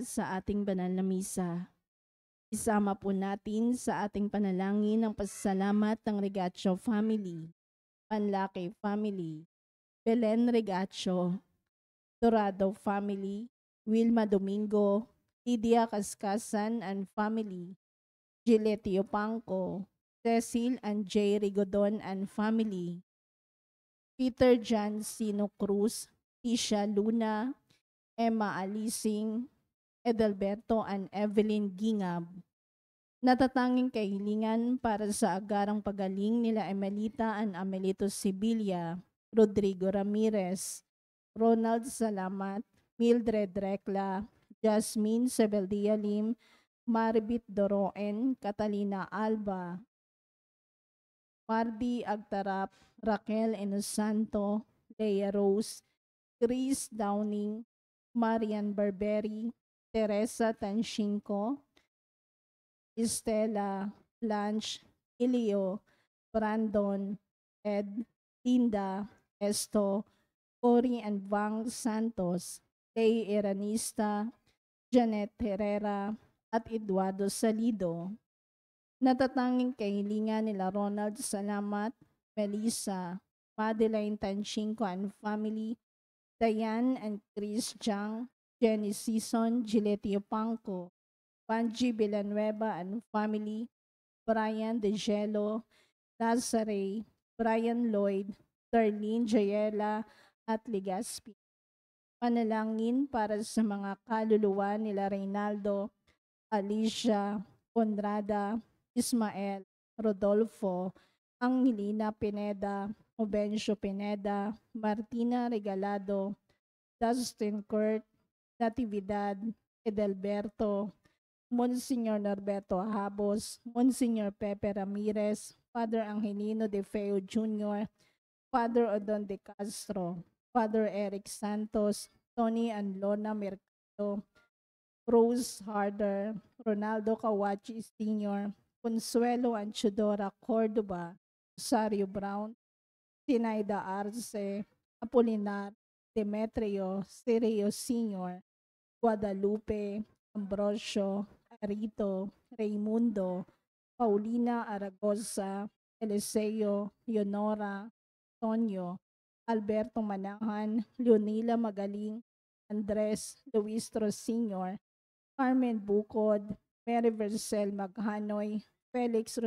sa ating banal na misa. Isama po natin sa ating panalangin ang pasasalamat ng Regacho family, Panlaki family, Belen Regacho, Dorado family, Wilma Domingo, Lydia Cascasan and family, Gillette Pangco, Cecil and J. Rigodon and family, Peter John Sino Cruz, Tisha Luna, Emma Alising, Edelberto and Evelyn Gingab. Natatanging kahilingan para sa agarang pagaling nila Emelita and Amelito Sibilia, Rodrigo Ramirez, Ronald Salamat, Mildred Recla, Jasmine Sebeldia Lim, Maribit Doroen, Catalina Alba, Mardi Agtarap, Raquel Enosanto, Leia Rose, Chris Downing, Marian Barberi, Teresa Tanshinko, Estela, Blanche, Ilio, Brandon, Ed, Linda, Esto, Cory and Vang Santos, Lay Eranista, Janet Herrera, at Eduardo Salido. Natatanging kahilingan nila Ronald Salamat, Melissa, Madeline Tanchinko and family, Diane and Chris Jang, Jenny Season, Gillette Pangco, Panji Villanueva and family, Brian De Gelo, Lazare, Brian Lloyd, Darlene Jayela at Legaspi. Panalangin para sa mga kaluluwa nila Reynaldo, Alicia, Conrada, Ismael, Rodolfo, Angelina Pineda, Obencio Pineda, Martina Regalado, Dustin Kurt, Natividad, Edelberto, Monsignor Norberto Habos, Monsignor Pepe Ramirez, Father Angelino De Feo Jr., Father Odon De Castro, Father Eric Santos, Tony and Lona Mercado, Rose Harder, Ronaldo Kawachi Sr., Consuelo Anchudora Cordoba, Rosario Brown, Sinaida Arce, Apolinar, Demetrio, Sereo Sr., Guadalupe, Ambrosio, Arito, Raimundo, Paulina Aragosa, Eliseo, Leonora, Tonyo, Alberto Manahan, Leonila Magaling, Andres Luistro Sr., Carmen Bukod, Mary Vercel Maghanoy, Felix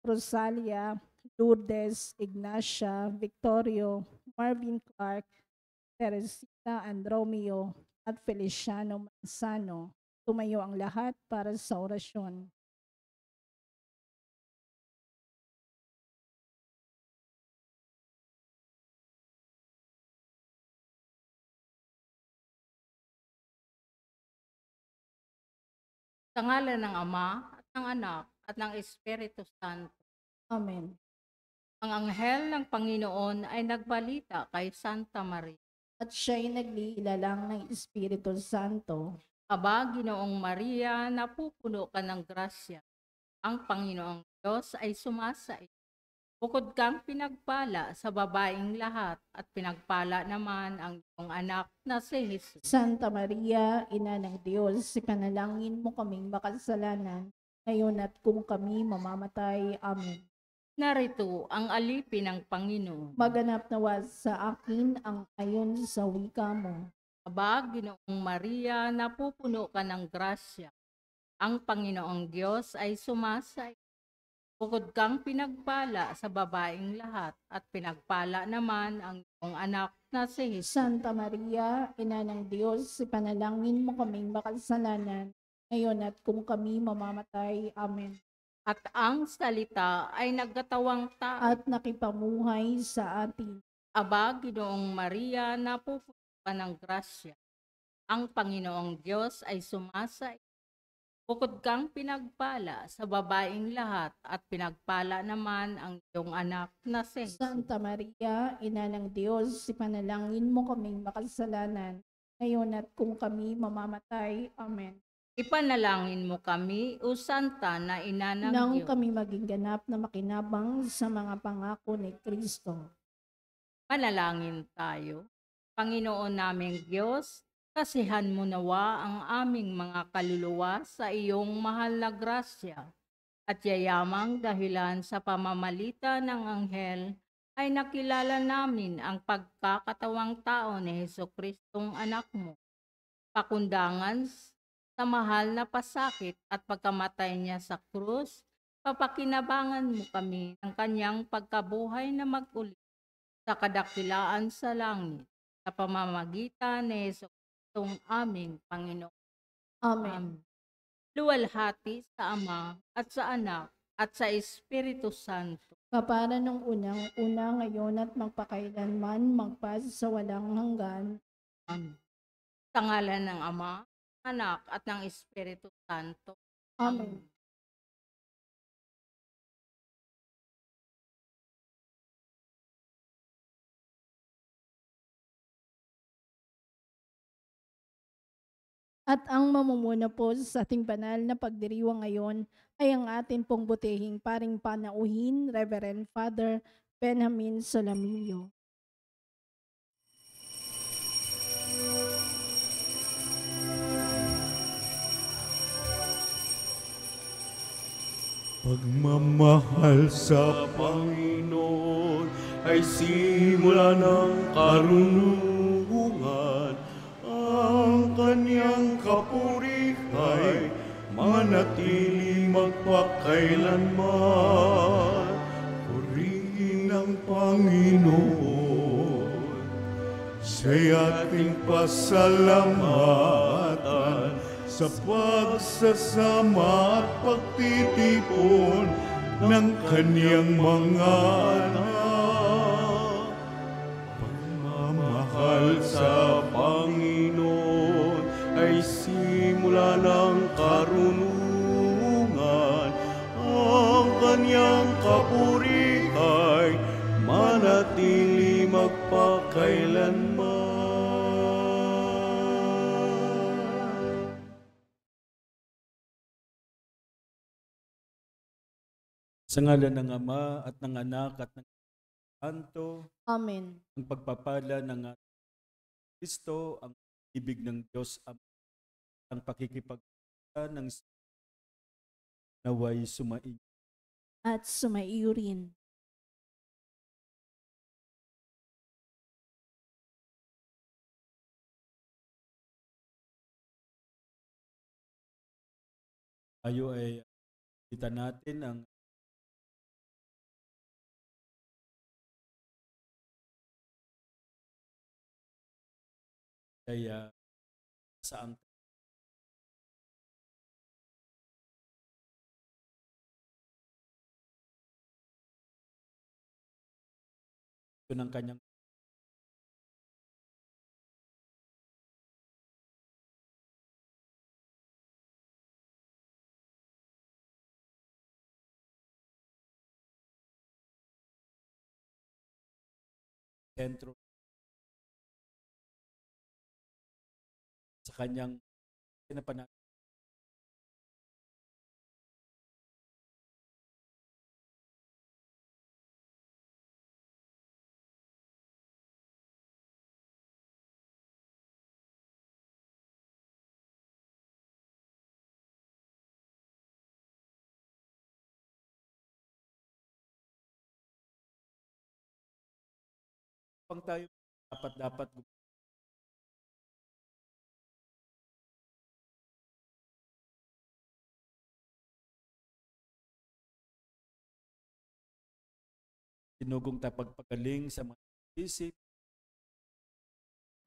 Rosalia, Lourdes, Ignacia, Victorio, Marvin Clark, Teresita and Romeo, at Feliciano Manzano. Tumayo ang lahat para sa orasyon. Sa ngalan ng Ama, at ng Anak, at ng Espiritu Santo. Amen. Ang anghel ng Panginoon ay nagbalita kay Santa Maria. At siya'y nagliilalang ng Espiritu Santo. Aba, Ginoong Maria, napupuno ka ng grasya. Ang Panginoong Diyos ay sumasa iyo. Bukod kang pinagpala sa babaeng lahat at pinagpala naman ang iyong anak na si Jesus. Santa Maria, Ina ng Diyos, ipanalangin mo kaming makasalanan, ngayon at kung kami mamamatay. Amen. Narito ang alipin ng Panginoon. Maganap nawa sa akin ang ayon sa wika mo. Aba, Ginoong Maria, napupuno ka ng grasya. Ang Panginoong Diyos ay sumasa iyo. Bukod kang pinagpala sa babaeng lahat at pinagpala naman ang iyong anak na si Jesus. Santa Maria, Ina ng Diyos, ipanalangin mo kaming makasalanan, ngayon at kung kami mamamatay. Amen. At ang salita ay nagkatawang tao. At nakipamuhay sa atin. Aba, Ginoong Maria, napupuno ka ng grasya. Ang Panginoong Diyos ay sumasa iyo. Bukod kang pinagpala sa babaeng lahat at pinagpala naman ang iyong anak na si Jesus. Santa Maria, Ina ng Diyos, ipanalangin mo kaming makasalanan, ngayon at kung kami mamamatay. Amen. Ipanalangin mo kami, O Santa na Ina ng Nang Diyos. kami maging ganap na makinabang sa mga pangako ni Kristo. Manalangin tayo. Panginoon naming Diyos, Kasihan mo nawa ang aming mga kaluluwa sa iyong mahal na grasya at yayamang dahilan sa pamamagitan ng anghel ay nakilala namin ang pagkakatawang tao ni Hesukristong anak mo. Pakundangan sa mahal na pasakit at pagkamatay niya sa krus, papakinabangan mo kami ng kanyang pagkabuhay na mag-uli sa kadakilaan sa langit sa pamamagitan ni Hesukritong aming Panginoon. Amen. Amen. Luwalhati sa Ama at sa Anak at sa Espiritu Santo. Kapara ng unang-una ngayon at magpakailanman, magpas sa walang hanggan. Amen. Sa ngalan ng Ama, Anak at ng Espiritu Santo. Amen. At ang mamumuna po sa ating banal na pagdiriwang ngayon ay ang atin pong butihing paring panauhin, Reverend Father Benjamin Solamillo. Pagmamahal sa Panginoon ay simula ng karunungan. Ang kanyang kapurihay manatili magpakailanman. Purihin ang Panginoon, siya'y ating pasalamatan sa pagsasama at pagtitipon ng kanyang mga anak. Pagmamahal sa Panginoon ay simula ng karunungan. Ang kanyang kapurihay manatili magpakailanman. Sa ngalan ng Ama at ng Anak at ng Santo, Amen. ang pagpapala ng Kristo, ang ibig ng Diyos, ang pakikipagkita ng naway sumaing. At sumaiyo rin. Tayo ay kita natin ang kaya sa ang ng kanyang sentro sa kanyang pinapanag. Pang tayo dapat tinugong pagpagaling sa mga isip,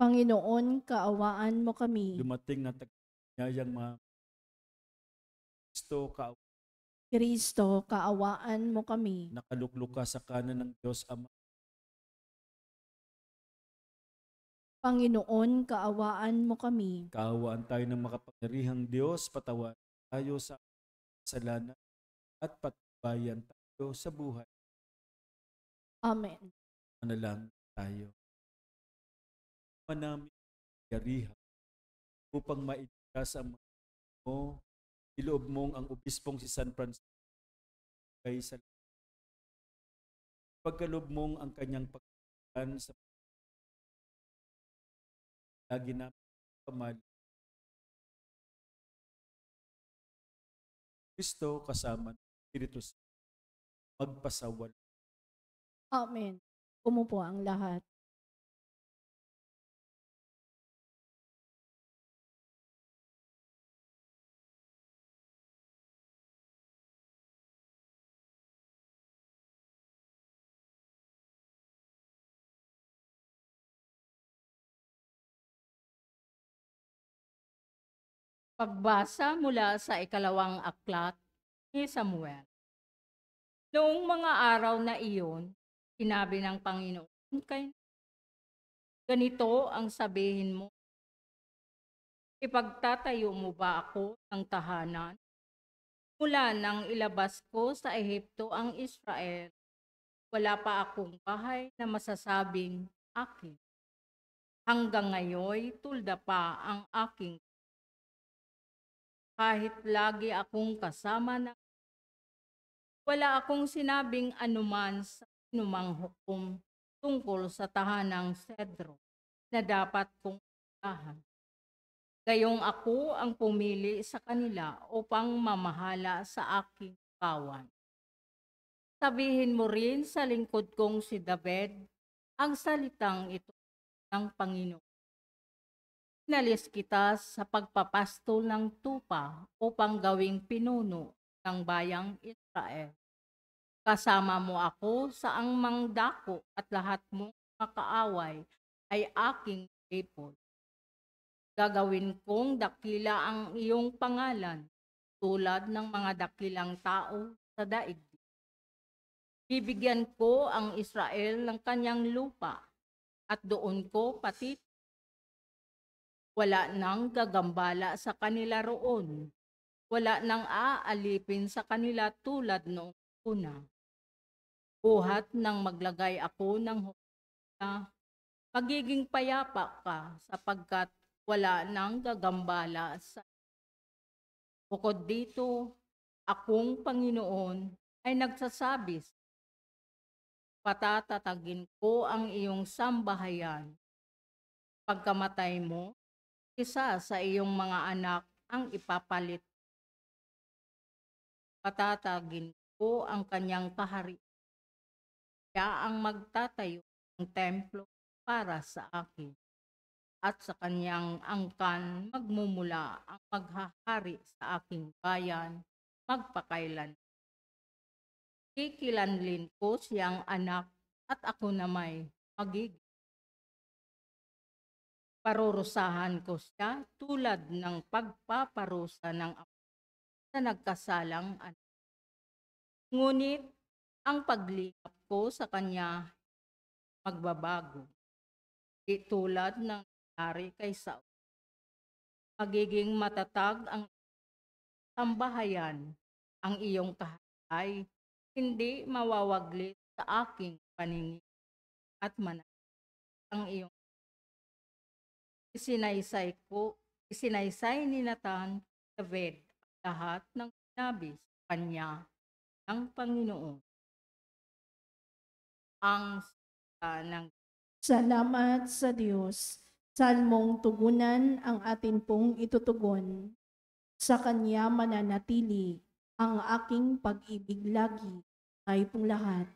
Panginoon, kaawaan mo kami. dumating na tagnayang mga Kristo, kaawaan mo kami. nakalukluka sa kanan ng Diyos Ama. Panginoon, kaawaan mo kami. Kaawaan tayo ng makapangyarihang Diyos, patawan tayo sa kasalanan at patbayan tayo sa buhay. Amen. Manalangin tayo. Manaming yarihan upang mailigtas ang mga mo, iloob mong ang obispong si San Francisco kay sa pagkaloob mong ang kanyang pagkakaan sa lagi na pamali Kristo kasama ng Espiritu Santo magpasawal. Amen. Umupo ang lahat. Pagbasa mula sa ikalawang aklat ni Samuel. Noong mga araw na iyon, sinabi ng Panginoon kay ganito ang sabihin mo, ipagtatayo mo ba ako ng tahanan? Mula nang ilabas ko sa Ehipto ang Israel, wala pa akong bahay na masasabing akin. Hanggang ngayon, tulda pa ang aking kahit lagi akong kasama na wala akong sinabing anuman sa anumang hukom tungkol sa tahanang Sedro na dapat kong tahan. Gayong ako ang pumili sa kanila upang mamahala sa aking kawan. Sabihin mo rin sa lingkod kong si David ang salitang ito ng Panginoon. Inalis kita sa pagpapastol ng tupa upang gawing pinuno ng bayang Israel. Kasama mo ako sa ang mangdako at lahat mong makaaway ay aking people. Gagawin kong dakila ang iyong pangalan tulad ng mga dakilang tao sa daigdig. Bibigyan ko ang Israel ng kanyang lupa at doon ko pati wala nang gagambala sa kanila roon. Wala nang aalipin sa kanila tulad noong una. Buhat nang maglagay ako ng hukma, magiging payapa ka sapagkat wala nang gagambala sa. Bukod dito, akong Panginoon ay nagsasabi, patatatagin ko ang iyong sambahayan. Pagkamatay mo, isa sa iyong mga anak ang ipapalit. Patatagin ko ang kanyang kaharian. Siya ang magtatayo ng templo para sa akin. At sa kanyang angkan magmumula ang maghahari sa aking bayan magpakailan. Kikilanlin ko siyang anak at ako na may magiging. Parurusahan ko siya tulad ng pagpaparusa ng ama sa nagkasalang anak. Ngunit ang paglikap ko sa kanya magbabago. Di tulad ng nangyari kay Saul. Magiging matatag ang sambahayan, ang iyong kahay, hindi mawawaglit sa aking paningin at manatag ang iyong isinaysay ni Nathan David lahat ng sinabi sa kanya ng Panginoon. Ang salita ng Salamat sa Diyos. Salmong tugunan ang atin pong itutugon. Sa Kanya mananatili ang aking pag-ibig lagi. Tayo pong lahat.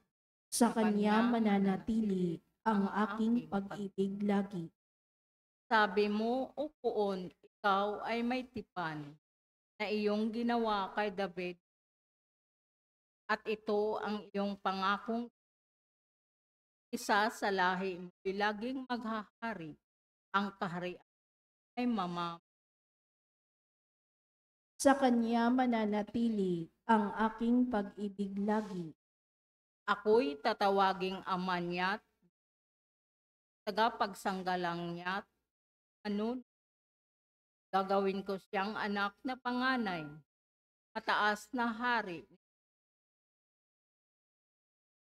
Sa Kanya mananatili ang aking pag-ibig lagi. sabi mo, O Poon, ikaw ay may tipan na iyong ginawa kay David at ito ang iyong pangakong isa sa lahi mo laging maghahari ang kaharian ay Sa Kanya mananatili ang aking pag-ibig lagi. ako'y tatawaging ama niya't tagapagsanggalang niya't gagawin ko siyang anak na panganay, mataas na hari.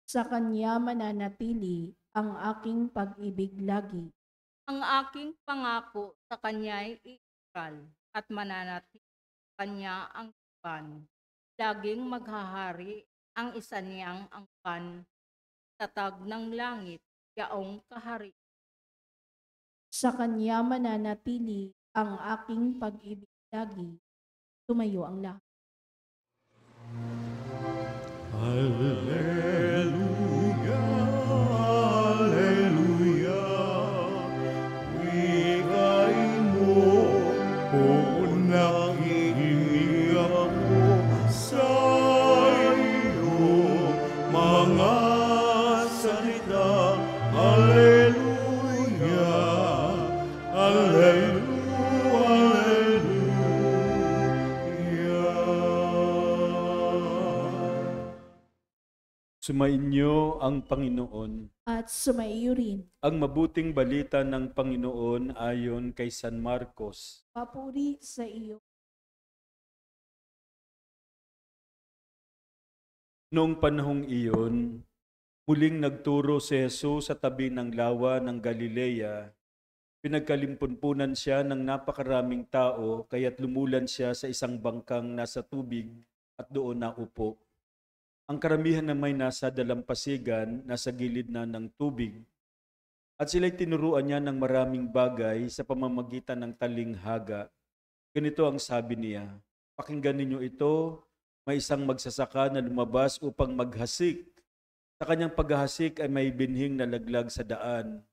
Sa Kanya mananatili ang aking pag-ibig lagi. Ang aking pangako sa kanya'y iiral at mananatili sa kanya ang tipan. Laging maghahari ang isa niyang angkan, tatag ng langit, yaong kahari. Sa Kanya mananatili ang aking pag-ibig lagi. Tumayo ang lahat. Alleluia, Alleluia. Wikain mo, o nakikinig ako sa iyo mga salita. Alleluia, Alleluia, Alleluia. Sumainyo ang Panginoon. At sumaiyo rin. Ang mabuting balita ng Panginoon ayon kay San Marcos. Papuri sa iyo. Noong panahong iyon, muling nagturo si Jesus sa tabi ng lawa ng Galilea. Pinagkalimpunpunan siya ng napakaraming tao, kaya't lumulan siya sa isang bangkang nasa tubig at doon naupo. Ang karamihan na may nasa dalampasigan, nasa gilid na ng tubig. At sila'y tinuruan niya ng maraming bagay sa pamamagitan ng talinghaga. Ganito ang sabi niya, "Pakinggan ninyo ito, may isang magsasaka na lumabas upang maghasik. Sa kanyang paghahasik ay may binhing nalaglag sa daan.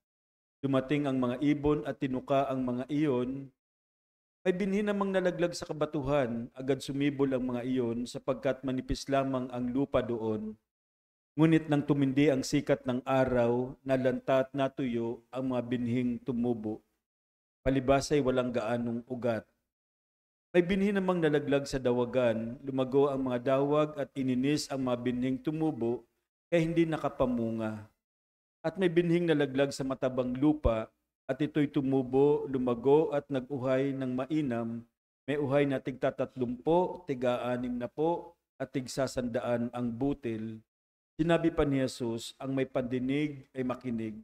Dumating ang mga ibon at tinuka ang mga iyon. May binhi namang nalaglag sa kabatuhan, agad sumibol ang mga iyon sapagkat manipis lamang ang lupa doon. Ngunit nang tumindi ang sikat ng araw, nalanta at natuyo ang mga binhing tumubo. Palibas ay walang gaanong ugat. May binhi namang nalaglag sa dawagan, lumago ang mga dawag at ininis ang mga binhing tumubo, kaya hindi nakapamunga. At may binhing nalaglag sa matabang lupa, at ito'y tumubo, lumago at nag-uhay ng mainam. May uhay na tig-30, tig-60, at tig-100 ang butil. Sinabi pa ni Jesus, ang may pandinig ay makinig.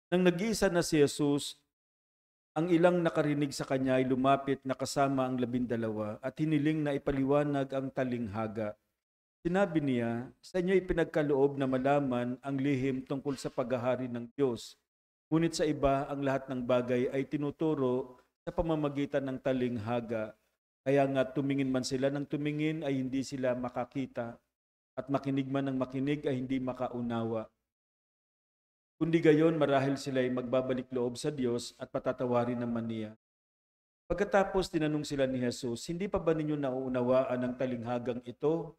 Nang nag-iisa na si Jesus, ang ilang nakarinig sa kanya ay lumapit na kasama ang 12 at hiniling na ipaliwanag ang talinghaga. Sinabi niya, sa inyo ipinagkaloob na malaman ang lihim tungkol sa paghahari ng Diyos. Ngunit sa iba, ang lahat ng bagay ay tinuturo sa pamamagitan ng talinghaga. Kaya nga tumingin man sila ng tumingin ay hindi sila makakita, at makinig man ng makinig ay hindi makaunawa. Kundi gayon, marahil sila ay magbabalik loob sa Diyos at patatawarin naman niya. Pagkatapos tinanong sila ni Jesus, hindi pa ba ninyo nauunawaan ang talinghagang ito?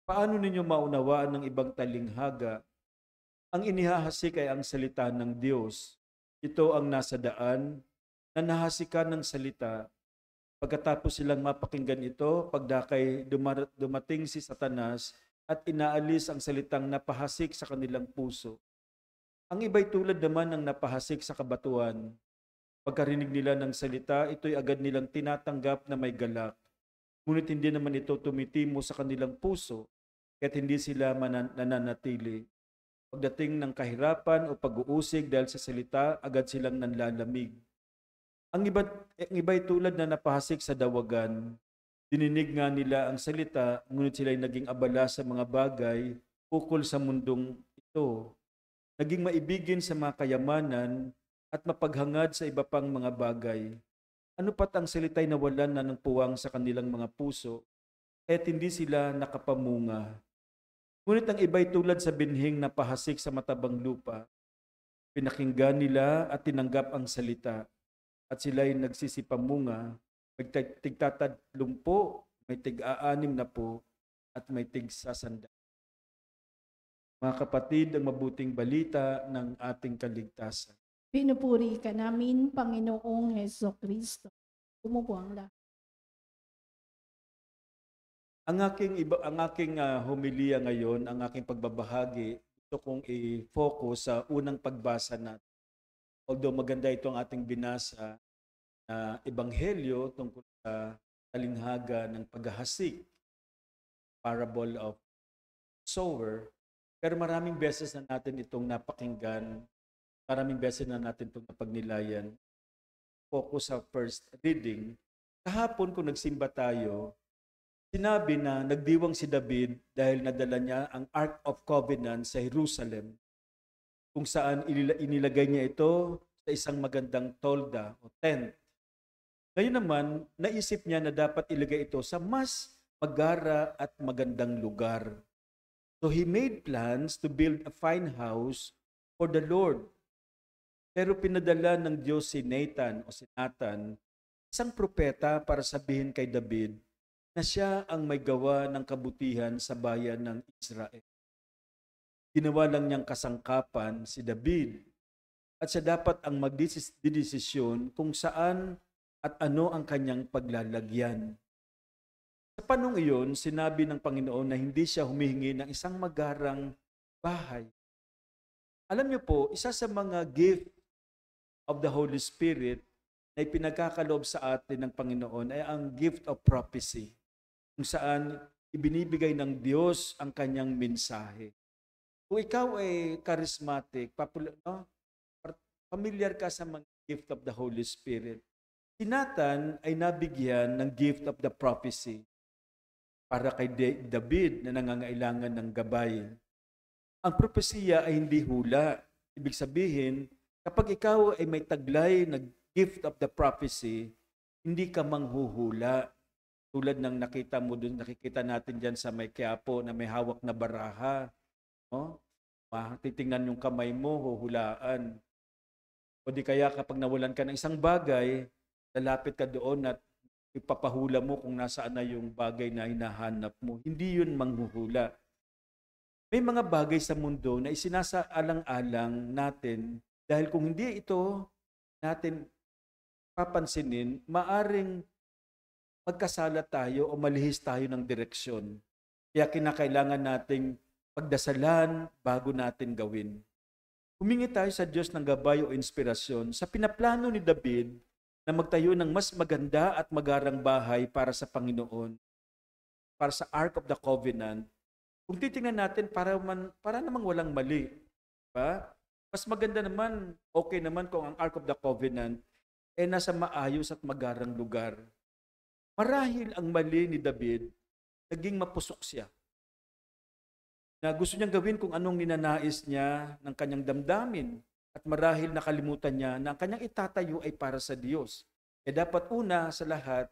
Paano ninyo maunawaan ng ibang talinghaga? Ang inihahasik ay ang salita ng Diyos. Ito ang nasa daan, na nahasikan ng salita. Pagkatapos silang mapakinggan ito, pagdakay dumating si Satanas at inaalis ang salitang napahasik sa kanilang puso. Ang iba'y tulad naman ng napahasik sa kabatuan. Pagkarinig nila ng salita, ito'y agad nilang tinatanggap na may galak. Ngunit hindi naman ito tumitimo sa kanilang puso, kaya't hindi sila nananatili. Pagdating ng kahirapan o pag-uusig dahil sa salita, agad silang nanlalamig. Ang iba'y tulad na napahasik sa dawagan. Dininig nga nila ang salita, ngunit sila'y naging abala sa mga bagay ukol sa mundong ito. Naging maibigin sa mga kayamanan at mapaghangad sa iba pang mga bagay. Ano pat ang salita'y nawalan na ng puwang sa kanilang mga puso, kaya't hindi sila nakapamunga. Ngunit ang iba'y tulad sa binhing napahasik sa matabang lupa. Pinakinggan nila at tinanggap ang salita, at sila'y nagsisipamunga, may tig-30, may tig-60, at may tig-100. Mga kapatid, ang mabuting balita ng ating kaligtasan. Pinupuri ka namin, Panginoong Hesukristo. Umupo ang lahat. Ang aking homilya ngayon, ang aking pagbabahagi, gusto kong i-focus sa unang pagbasa natin. Although maganda ito ang ating binasa na ebanghelyo tungkol sa talinghaga ng paghahasik, parable of sower, pero maraming beses na natin itong napakinggan, maraming beses na natin itong napagnilayan. Focus sa first reading. Kahapon kung nagsimba tayo, sinabi na nagdiwang si David dahil nadala niya ang Ark of Covenant sa Jerusalem, kung saan inilagay niya ito sa isang magandang tolda o tent. Ngayon naman, naisip niya na dapat ilagay ito sa mas magara at magandang lugar. So he made plans to build a fine house for the Lord. Pero pinadala ng Diyos si Nathan, isang propeta para sabihin kay David na siya ang may gawa ng kabutihan sa bayan ng Israel. Ginawa lang niyang kasangkapan si David at siya dapat ang magdidesisyon kung saan at ano ang kanyang paglalagyan. Sa panahong iyon, sinabi ng Panginoon na hindi siya humihingi ng isang magarang bahay. Alam niyo po, isa sa mga gift of the Holy Spirit na ipinagkakaloob sa atin ng Panginoon ay ang gift of prophecy, kung saan ibinibigay ng Diyos ang kanyang mensahe. Kung ikaw ay charismatic, familiar ka sa mga gift of the Holy Spirit, si Nathan ay nabigyan ng gift of the prophecy para kay David na nangangailangan ng gabay. Ang propesiya ay hindi hula. Ibig sabihin, kapag ikaw ay may taglay na gift of the prophecy, hindi ka manghuhula. Tulad ng nakikita natin dyan sa may Quiapo na may hawak na baraha. No? Titingnan yung kamay mo, huhulaan. O di kaya kapag nawalan ka ng isang bagay, lalapit ka doon at ipapahula mo kung nasaan na yung bagay na hinahanap mo. Hindi yun manghuhula. May mga bagay sa mundo na isinasaalang-alang natin dahil kung hindi ito natin papansinin, maaring magkasala tayo o malihis tayo ng direksyon. Kaya kinakailangan nating pagdasalan bago natin gawin. Humingi tayo sa Diyos ng gabay o inspirasyon sa pinaplano ni David na magtayo ng mas maganda at magarang bahay para sa Panginoon, para sa Ark of the Covenant. Kung titingnan natin, para namang walang mali. Diba? Mas maganda naman, okay naman kung ang Ark of the Covenant ay nasa maayos at magarang lugar. Marahil ang mali ni David, naging mapusok siya. Na gusto niyang gawin kung anong ninanais niya ng kanyang damdamin. At marahil nakalimutan niya na ang kanyang itatayo ay para sa Diyos. Kaya dapat una sa lahat,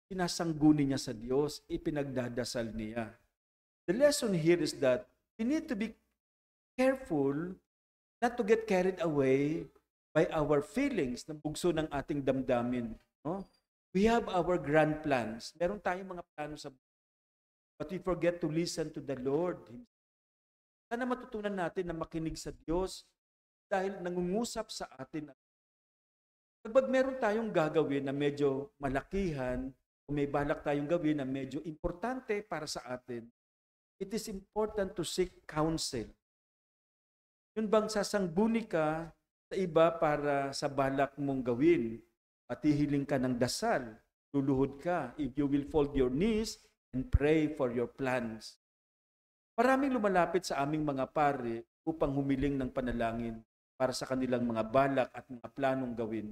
sinasangguni niya sa Diyos, ipinagdadasal niya. The lesson here is that we need to be careful not to get carried away by our feelings na bugso ng ating damdamin. No? We have our grand plans. Meron tayong mga plano sa buhay. But we forget to listen to the Lord. Sana matutunan natin na makinig sa Diyos dahil nangungusap sa atin. Kapag meron tayong gagawin na medyo malakihan o may balak tayong gawin na medyo importante para sa atin, it is important to seek counsel. Yun bang sasangguni ka sa iba para sa balak mong gawin at hihiling ka ng dasal, luluhod ka, if you will fold your knees and pray for your plans. Maraming lumalapit sa aming mga pare upang humiling ng panalangin para sa kanilang mga balak at mga planong gawin.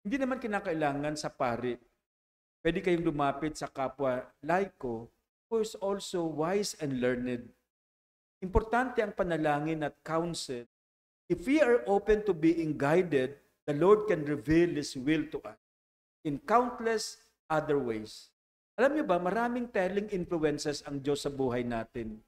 Hindi naman kinakailangan sa pare. Pwede kayong lumapit sa kapwa laiko who is also wise and learned. Importante ang panalangin at counsel. If we are open to being guided, the Lord can reveal His will to us in countless other ways. Alam niyo ba, maraming telling influences ang Diyos sa buhay natin.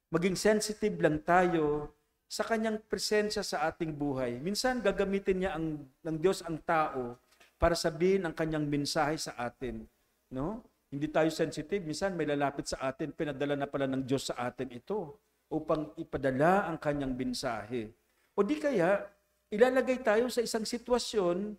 Maging sensitive lang tayo sa kanyang presensya sa ating buhay. Minsan gagamitin niya ng Diyos ang tao para sabihin ang kanyang mensahe sa atin. No? Hindi tayo sensitive. Minsan may lalapit sa atin, pinadala na pala ng Diyos sa atin ito upang ipadala ang kanyang mensahe. O di kaya, ilalagay tayo sa isang sitwasyon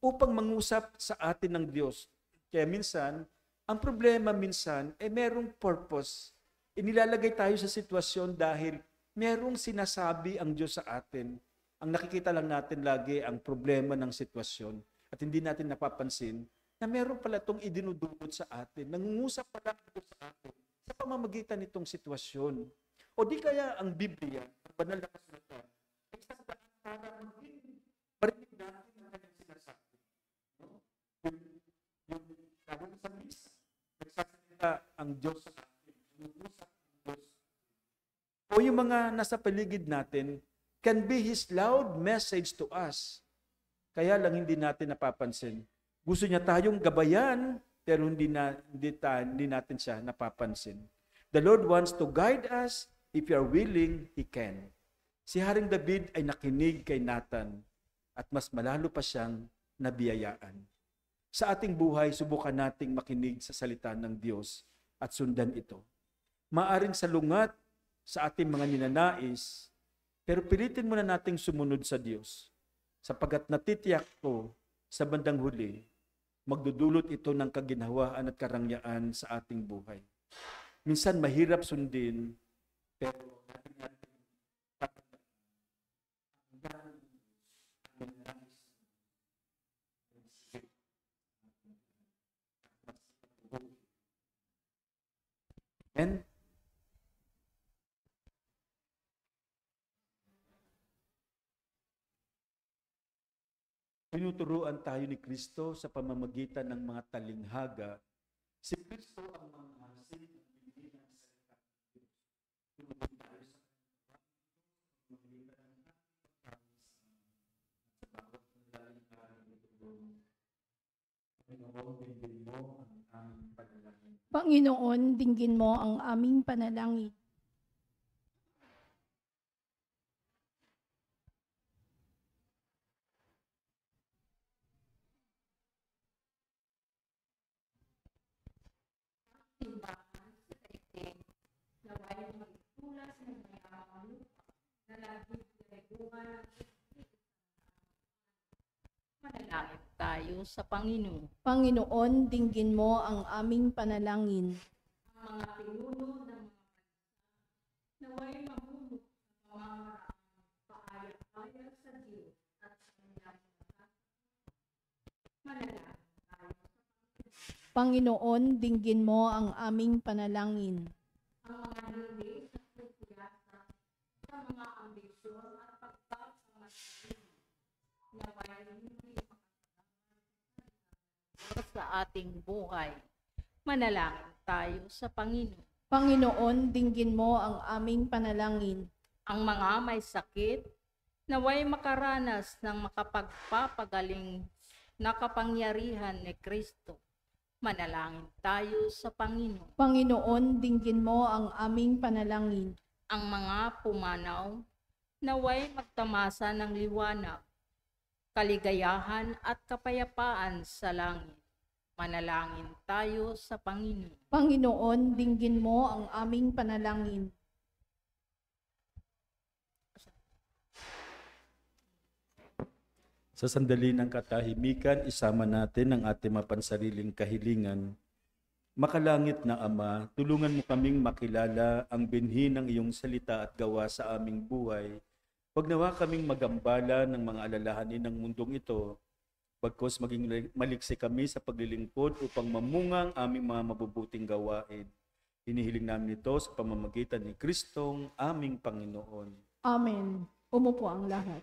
upang mangusap sa atin ng Diyos. Kaya minsan, ang problema minsan, merong purpose. Inilalagay tayo sa sitwasyon dahil merong sinasabi ang Diyos sa atin. Ang nakikita lang natin lagi ang problema ng sitwasyon at hindi natin napapansin na meron pala itong idinudulot sa atin. Nangungusap pala ito sa atin sa pamamagitan nitong sitwasyon. O di kaya ang Biblia, ang banal na kasulatan, ay isang daan para marinig natin ang kanyang sinasabi. No? Yung tawag sa mis, nagsasalita ang Diyos sa atin. Nangungusap ang Diyos. O yung mga nasa paligid natin can be His loud message to us. Kaya lang hindi natin napapansin. Gusto niya tayong gabayan, pero hindi natin siya napapansin. The Lord wants to guide us. If you are willing, He can. Si Haring David ay nakinig kay Nathan at mas malalo pa siyang nabiyayaan. Sa ating buhay, subukan nating makinig sa salita ng Diyos at sundan ito. Maaring salungat sa ating mga ninanais, pero pilitin muna nating sumunod sa Diyos. Sapagkat natitiyak ko sa bandang huli, magdudulot ito ng kaginhawaan at karangyaan sa ating buhay. Minsan mahirap sundin, pero and tinuturuan tayo ni Kristo sa pamamagitan ng mga talinghaga. Si Kristo ang manghasin ng pilihan sa salita ng Diyos. Tinuturuan tayo sa pamamagitan ng sa bawat talinghaga ng ito. Panginoon, dinggin mo ang aming panalangin. Panginoon, dinggin mo ang aming panalangin. Manalangin tayo sa Panginoon. Panginoon, dinggin mo ang aming panalangin. Ang mga pinuno ng mga bansa naway mamuno sa pamamaraang paayat-ayat sa Diyos at sa kanyang mga manalangin tayo. Panginoon, dinggin mo ang aming panalangin. Ang mga hindi nagpupuyasa sa mga ambisyon at pagpapamasin naway hindi sa ating buhay. Manalangin tayo sa Panginoon. Panginoon, dinggin mo ang aming panalangin. Ang mga may sakit, naway makaranas ng makapagpapagaling na kapangyarihan ni Kristo. Manalangin tayo sa Panginoon. Panginoon, dinggin mo ang aming panalangin. Ang mga pumanaw, naway magtamasa ng liwanag, kaligayahan at kapayapaan sa langit. Manalangin tayo sa Panginoon. Panginoon, dinggin mo ang aming panalangin. Sa sandali ng katahimikan, isama natin ang ating mapansariling kahilingan. Makalangit na Ama, tulungan mo kaming makilala ang binhi ng iyong salita at gawa sa aming buhay. Huwag nawa kaming magambala ng mga alalahanin ng mundong ito, bagkus maging maliksi kami sa paglilingkod upang mamungang aming mga mabubuting gawain. Hinihiling namin ito sa pamamagitan ni Kristong aming Panginoon. Amen. Umupo ang lahat.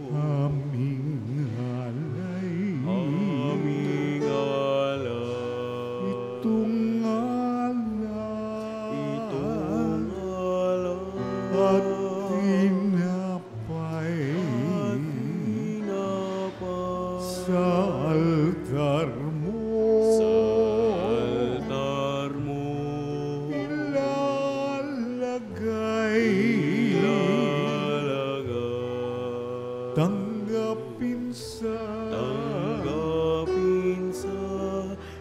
Aming alay, itong alay, at tinapay sa altar mo. Tanggapin sa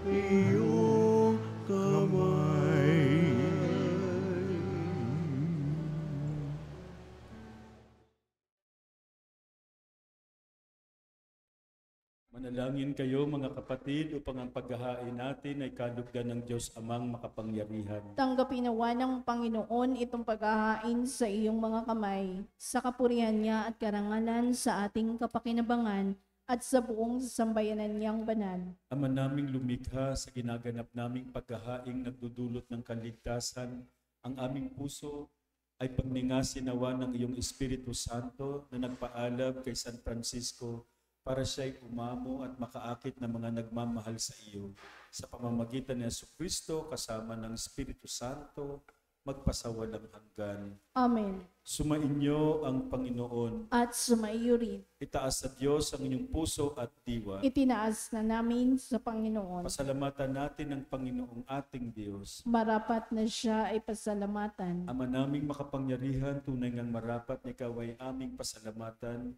iyong kamay. Manalangin kayo mga kapatid upang ang paghahain natin ay kalugdan ng Diyos Amang makapangyarihan. Tanggapin nawa ng Panginoon itong paghahain sa iyong mga kamay, sa kapurihan niya at karangalan sa ating kapakinabangan at sa buong sambayanan niyang banal. Ama naming lumikha, sa ginaganap naming paghahaing nagdudulot ng kaligtasan, ang aming puso ay pagningasin nawa ng iyong Espiritu Santo na nagpaalab kay San Francisco para siya'y umamo at makaakit ng mga nagmamahal sa iyo sa pamamagitan ni Jesucristo kasama ng Espiritu Santo magpasawalang hanggan. Amen. Sumainyo ang Panginoon. At sumaiyo rin. Itaas sa Diyos ang inyong puso at diwa. Itinaas na namin sa Panginoon. Pasalamatan natin ang Panginoong ating Diyos. Marapat na siya ay pasalamatan. Ama naming makapangyarihan, tunay ngang marapat na ikaw ay aming pasalamatan.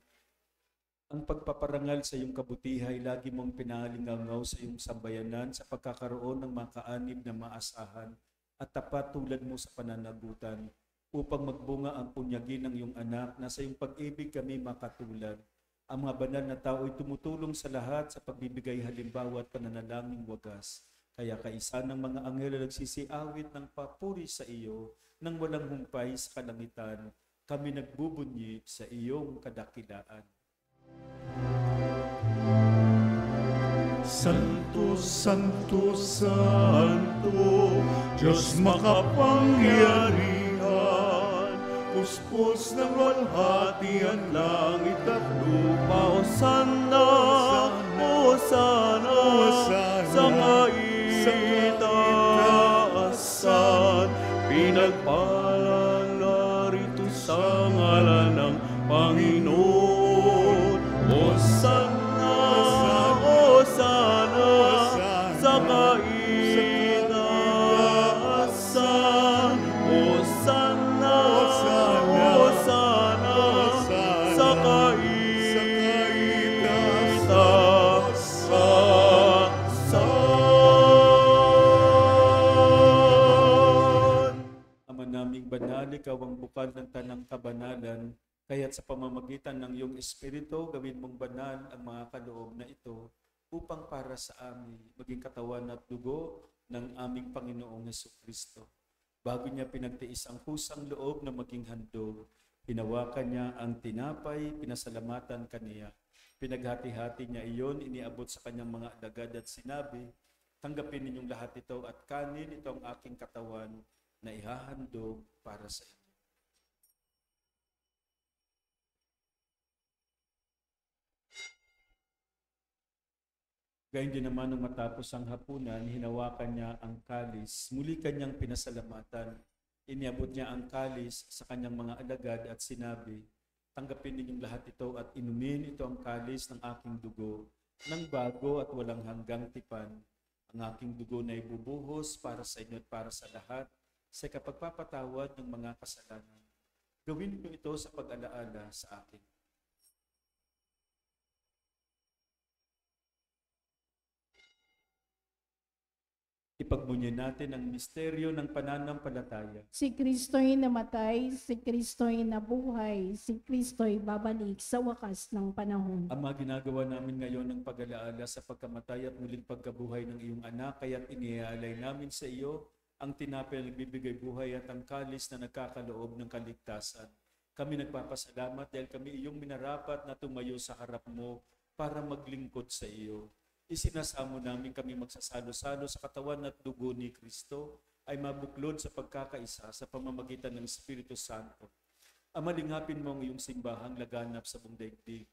Ang pagpaparangal sa iyong kabutihay, lagi mong pinahalingaw sa iyong sambayanan sa pagkakaroon ng mga kaanib na maasahan at tapat tulad mo sa pananagutan upang magbunga ang punyagi ng iyong anak na sa iyong pag-ibig kami makatulad. Ang mga banal na tao ay tumutulong sa lahat sa pagbibigay halimbawa at pananalangin wagas. Kaya kaisa ng mga anghel na nagsisiawit ng papuri sa iyo nang walang humpay sa kalangitan, kami nagbubunyi sa iyong kadakilaan. Santo, Santo, Santo, Diyos makapangyarihan, puspos ng walhati ang langit at lupa. Hosanna, Hosanna, sa kaitaasan, pinagpalang narito sa ngalan ng Panginoon. Hosanna, Hosanna, sa kaitaasan. Hosanna, Hosanna, sa kaitaasan. Ama naming banal, ikaw ang bukal ng tanang kabanalan, kaya't sa pamamagitan ng iyong Espiritu, gawin mong banal ang mga kaloob na ito upang para sa amin maging katawan at dugo ng aming Panginoong Jesucristo. Bago niya pinagtiis ang kusang loob na maging handog, hinawakan niya ang tinapay, pinasalamatan kaniya. Pinaghati-hati niya iyon, iniabot sa kanyang mga alagad at sinabi, tanggapin ninyong lahat ito at kanin, ito ang aking katawan na ihahandog para sa inyo. Gayun din naman nung matapos ang hapunan, hinawakan niya ang kalis. Muli kanyang pinasalamatan. Iniabot niya ang kalis sa kanyang mga alagad at sinabi, tanggapin ninyong lahat ito at inumin, ito ang kalis ng aking dugo, ng bago at walang hanggang tipan. Ang aking dugo na ibubuhos para sa inyo at para sa lahat sa kapagpapatawad ng mga kasalanan. Gawin niyo ito sa pag-alaala sa akin. Ipagmunyan natin ang misteryo ng pananampalataya. Si Kristo'y namatay, si Kristo'y nabuhay, si Kristo'y babalik sa wakas ng panahon. Ama, ginagawa namin ngayon ng pag-alaala sa pagkamatay at muling pagkabuhay ng iyong anak, kaya't iniaalay namin sa iyo ang tinapay na nagbibigay buhay at ang kalis na nagkakaloob ng kaligtasan. Kami nagpapasalamat dahil kami iyong minarapat na tumayo sa harap mo para maglingkod sa iyo. Isinasamo namin kami magsasalo-salo sa katawan at dugo ni Kristo ay mabuklod sa pagkakaisa sa pamamagitan ng Espiritu Santo. Ama, lingapin mo ang iyong simbahang laganap sa buong daigdig.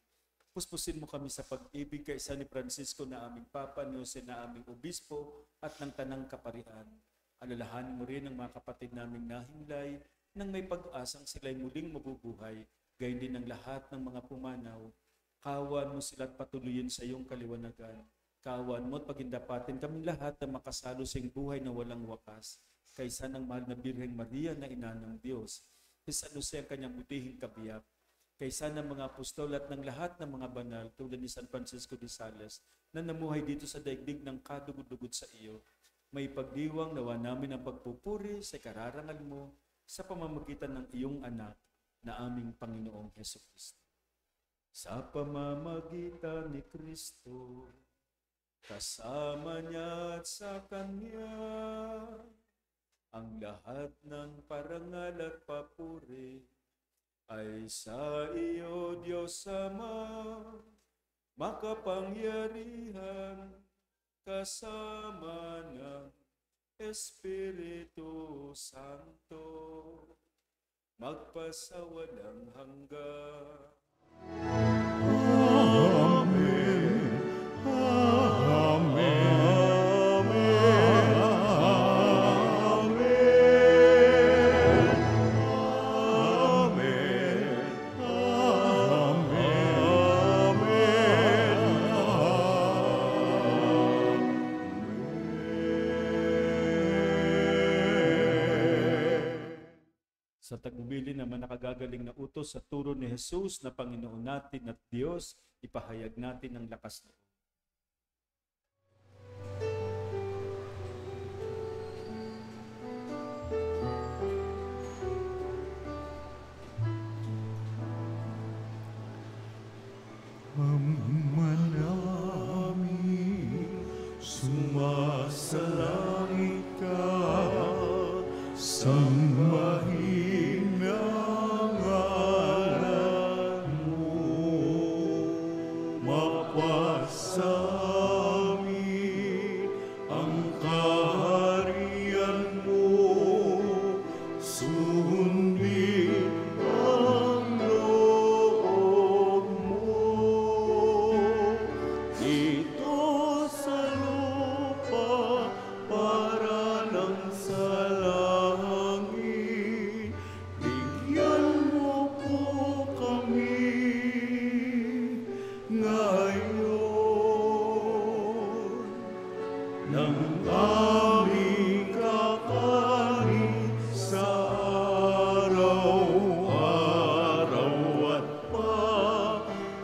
Puspusin mo kami sa pag-ibig kay San Francisco na aming Papa, ni Jose na aming Obispo at ng Tanang Kaparian. Alalahanin mo rin ang mga kapatid naming nahimlay nang may pag-asang sila'y muling mabubuhay, gayon din ang lahat ng mga pumanaw. Kawan mo sila at patuloyin sa iyong kaliwanagan. Kawan mo at pagindapatin kaming lahat na makasalo sa iyong buhay na walang wakas. Kaysa ng mahal na Birheng Maria na ina ng Diyos, si San Jose ang kanyang butihing kabiyak, kaysa ng mga apostol at ng lahat ng mga banal tulad ni San Francisco de Sales na namuhay dito sa daigdig ng kadugod-dugod sa iyo, may pagdiwang nawa namin ang pagpupuri sa kararangal mo sa pamamagitan ng iyong anak na aming Panginoong Jesucristo. Sa pamamagitan ni Kristo, kasama niya at sa Kanya, ang lahat ng parangal at papuri ay sa iyo, Diyos Ama, makapangyarihan, kasama ng Espiritu Santo, magpasawalang hanggan. Amen. Amen. Sa tagbili naman nakagagaling na utos sa turo ni Jesus na Panginoon natin at Diyos, ipahayag natin ang lakas na Manaming sumasalangit ka sa mahinang ngalan mo, mapasamin ang kaharian mo, sundin ang loob mo. Dito sa lupa para ng sa langit, bigyan mo po kami ngayon ng aming kakanin sa araw-araw at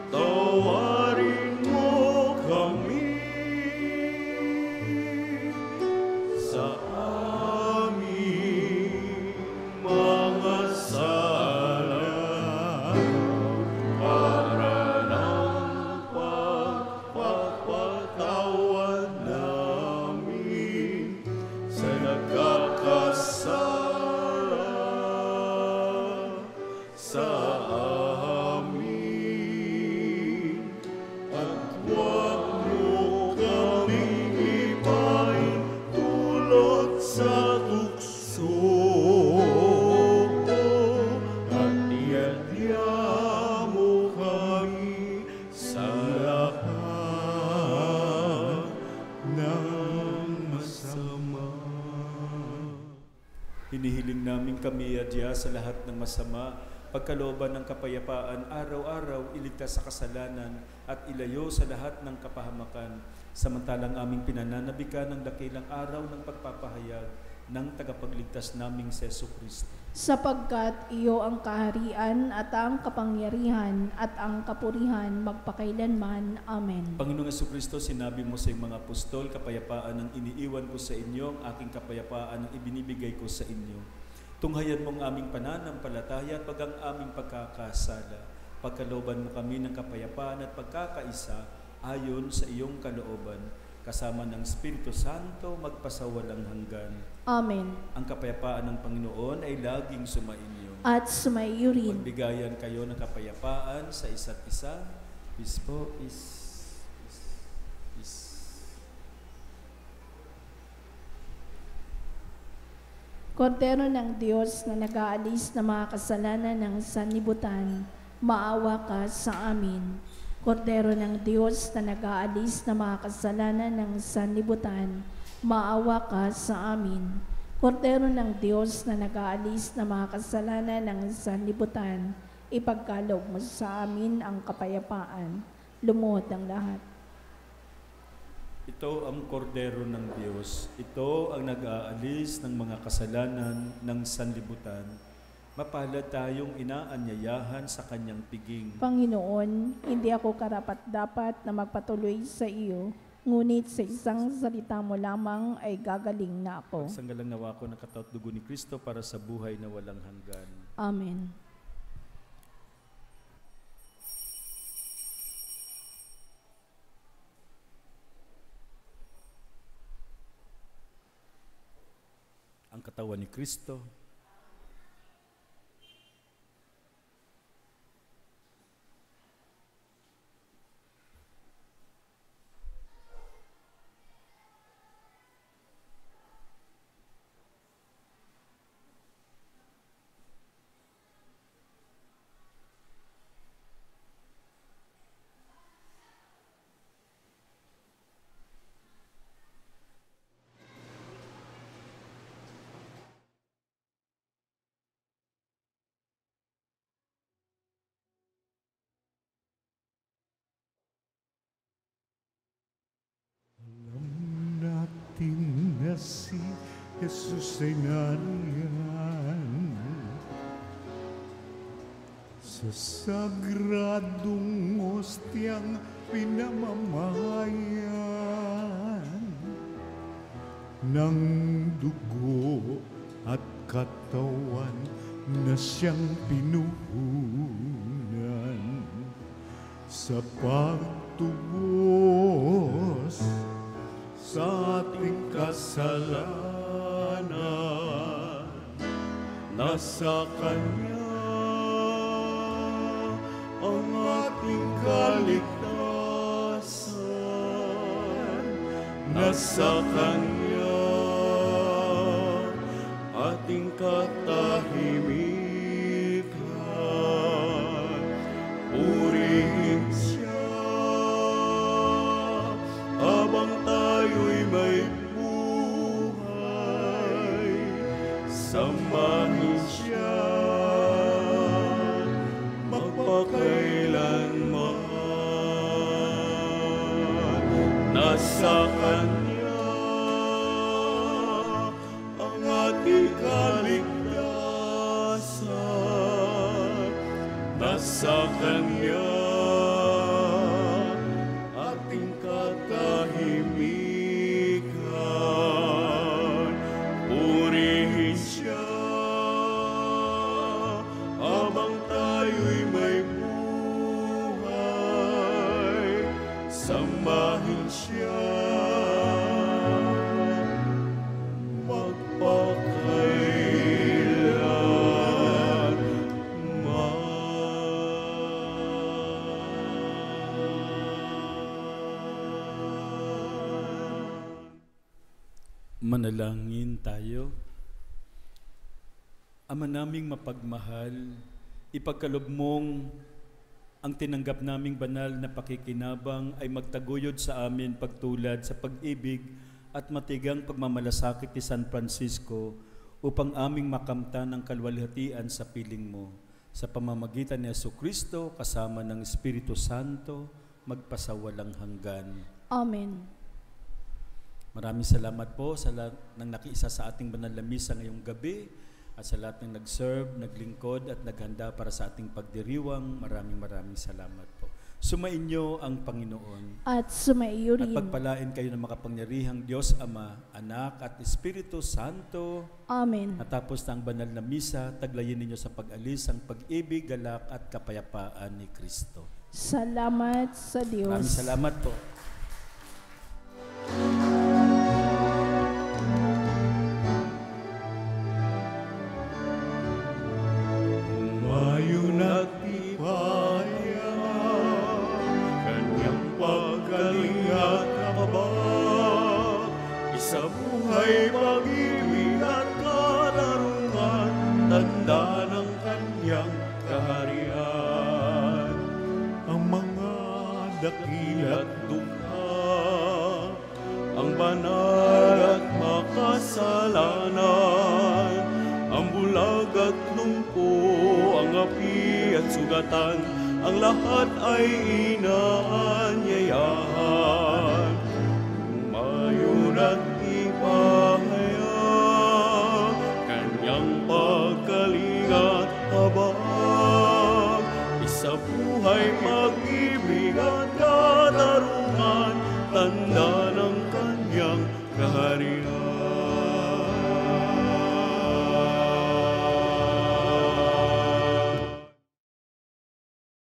patawarin mo kami sa aming mga sala para ng pagpapatawad namin sa nagkakasala sa amin. At huwag mo kaming ipaintulot sa tukso, at iadya mo kami sa lahat ng masama. Hinihiling namin kami adya sa lahat ng masama, pagkalooban ng kapayapaan, araw-araw iligtas sa kasalanan at ilayo sa lahat ng kapahamakan, samantalang aming pinananabikan ng dakilang araw ng pagpapahayag ng tagapagligtas naming si Jesucristo. Sapagkat iyo ang kaharian at ang kapangyarihan at ang kapurihan magpakailanman. Amen. Panginoong Jesucristo, sinabi mo sa iyong mga apostol, kapayapaan ang iniiwan ko sa inyo, ang aking kapayapaan ang ibinibigay ko sa inyo. Tunghayan mo ang aming pananampalataya at pag ang aming pagkakasala. Pagkalooban mo kami ng kapayapaan at pagkakaisa ayon sa iyong kalooban, kasama ng Espiritu Santo magpasawalang hanggan. Amen. Ang kapayapaan ng Panginoon ay laging sumainyo. At sumaiyo rin. Magbigayan kayo ng kapayapaan sa isa't isa. Peace po, peace. Peace. Kordero ng Diyos na nag-aalis ng mga kasalanan ng sanlibutan, maawa ka sa amin. Kordero ng Diyos na nag-aalis ng mga kasalanan ng sanlibutan, maawa ka sa amin. Kordero ng Diyos na nag-aalis ng mga kasalanan ng sanlibutan, ipagkaloob mo sa amin ang kapayapaan. Lumuhod ang lahat. Ito ang kordero ng Diyos. Ito ang nag-aalis ng mga kasalanan ng sanlibutan. Mapalad tayong inaanyayahan sa kanyang piging. Panginoon, hindi ako karapat-dapat na magpatuloy sa iyo, ngunit sa isang salita mo lamang ay gagaling na ako. Sanggalang nawa ko ng katawan at dugo ni Kristo para sa buhay na walang hanggan. Amen. Ang katawan ni Kristo, na si Jesus ay nariyan sa sagradong ostyang pinamamayan ng dugo at katawan na siyang pinuhunan sa pagtubos sa ating kasalanan. Nasa Kanya ang ating kaligtasan. Nasa Kanya ating katahimikan. Purihin siya habang tayo'y may buhay. Samahin siya magpakailanman. Nasa Kanya ang ating kaligtasan. Nasa Kanya ating katahimikan. Purihin siya habang tayo'y may buhay. Samahin siya Manalangin tayo. Ama naming mapagmahal, ipagkaloob mong ang tinanggap naming banal na pakikinabang ay magtaguyod sa amin pagtulad sa pag-ibig at matigang pagmamalasakit ni San Francisco upang aming makamtan ang kalwalhatian sa piling mo. Sa pamamagitan ni Jesucristo kasama ng Espiritu Santo, magpasawalang hanggan. Amen. Maraming salamat po sa lahat ng nakiisa sa ating banal na misa ngayong gabi at sa lahat ng nag-serve, naglingkod at naghanda para sa ating pagdiriwang. Maraming salamat po. Sumainyo ang Panginoon. At sumaiyo At rin. pagpalain kayo ng makapangyarihang Diyos Ama, Anak at Espiritu Santo. Amen. Natapos na ang banal na misa, taglayin ninyo sa pag-alis ang pag-ibig, galak at kapayapaan ni Kristo. Salamat sa Diyos. Maraming salamat po. Umayon at ipaya, Kanyang paggaling at kababa, isa buhay, pag-ibig at katarungan, tanda ng Kanyang kaharian. Ang mga dakila't dukha, ang banal at makasalanan, ang bulag at lumpo, ang api at sugatan, ang lahat ay